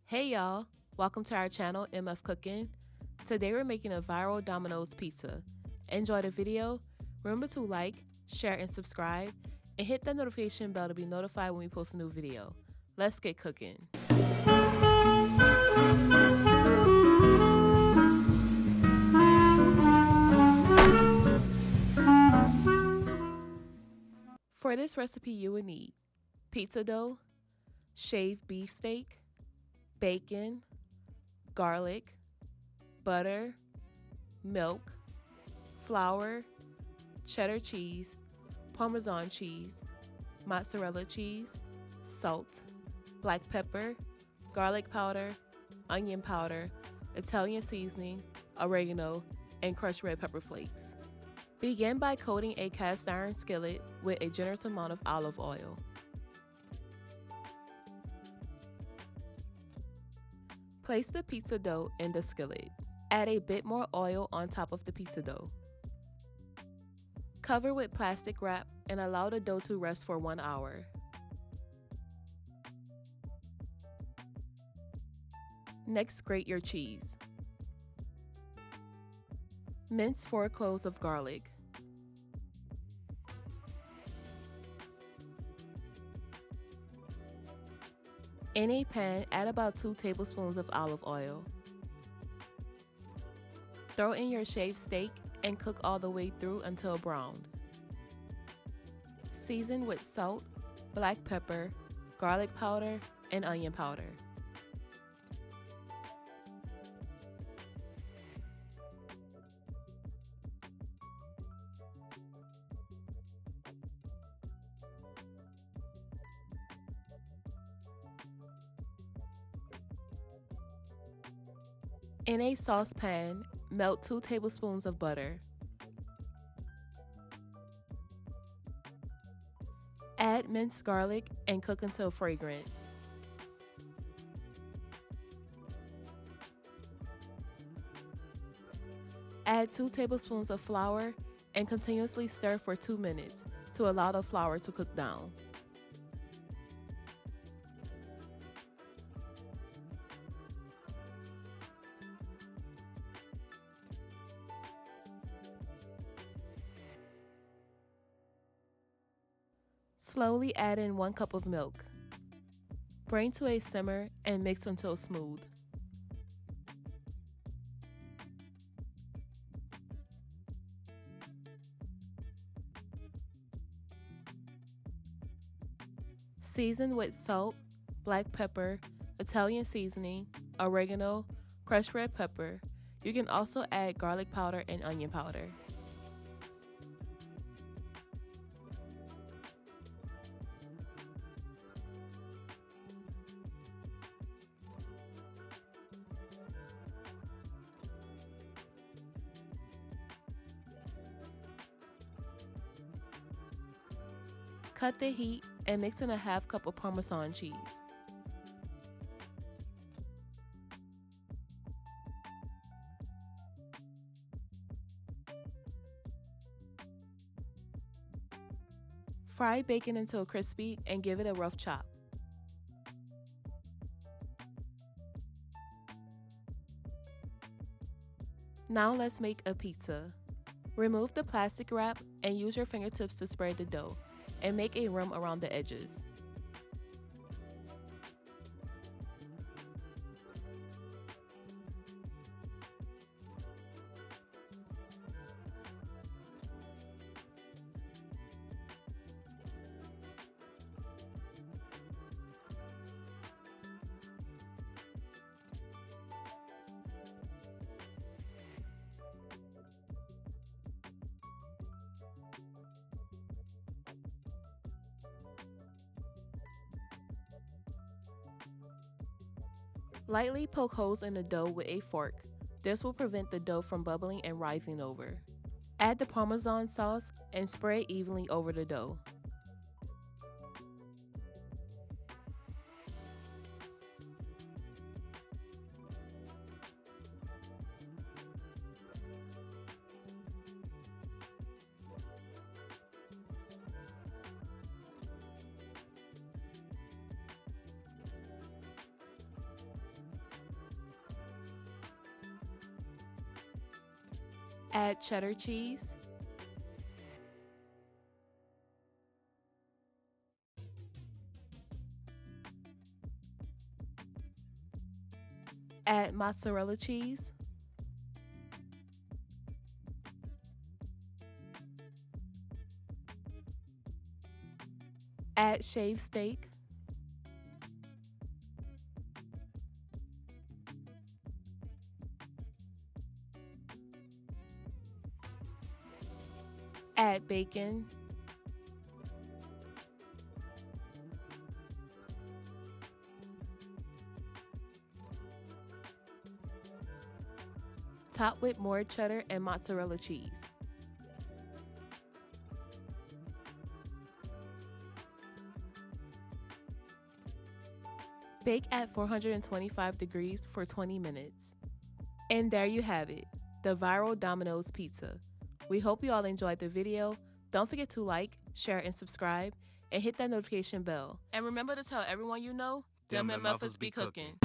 Hey y'all, welcome to our channel, MF Cooking. Today we're making a viral Domino's pizza. Enjoy the video, remember to like, share, and subscribe, and hit the notification bell to be notified when we post a new video. Let's get cooking. For this recipe you will need pizza dough, shaved beef steak, bacon, garlic, butter, milk, flour, cheddar cheese, Parmesan cheese, mozzarella cheese, salt, black pepper, garlic powder, onion powder, Italian seasoning, oregano, and crushed red pepper flakes. Begin by coating a cast iron skillet with a generous amount of olive oil. Place the pizza dough in the skillet. Add a bit more oil on top of the pizza dough. Cover with plastic wrap and allow the dough to rest for 1 hour. Next, grate your cheese. Mince 4 cloves of garlic. In a pan, add about 2 tablespoons of olive oil. Throw in your shaved steak and cook all the way through until browned. Season with salt, black pepper, garlic powder, and onion powder. In a saucepan, melt 2 tablespoons of butter. Add minced garlic and cook until fragrant. Add 2 tablespoons of flour and continuously stir for 2 minutes to allow the flour to cook down. Slowly add in 1 cup of milk. Bring to a simmer and mix until smooth. Season with salt, black pepper, Italian seasoning, oregano, crushed red pepper. You can also add garlic powder and onion powder. Cut the heat and mix in a half cup of Parmesan cheese. Fry bacon until crispy and give it a rough chop. Now let's make a pizza. Remove the plastic wrap and use your fingertips to spread the dough and make a rim around the edges. Lightly poke holes in the dough with a fork. This will prevent the dough from bubbling and rising over. Add the Parmesan sauce and spread evenly over the dough. Add cheddar cheese. Add mozzarella cheese. Add shaved steak. Add bacon. Top with more cheddar and mozzarella cheese. Bake at 425 degrees for 20 minutes. And there you have it, the viral Domino's pizza. We hope you all enjoyed the video. Don't forget to like, share, and subscribe, and hit that notification bell. And remember to tell everyone you know, them MFers be cooking.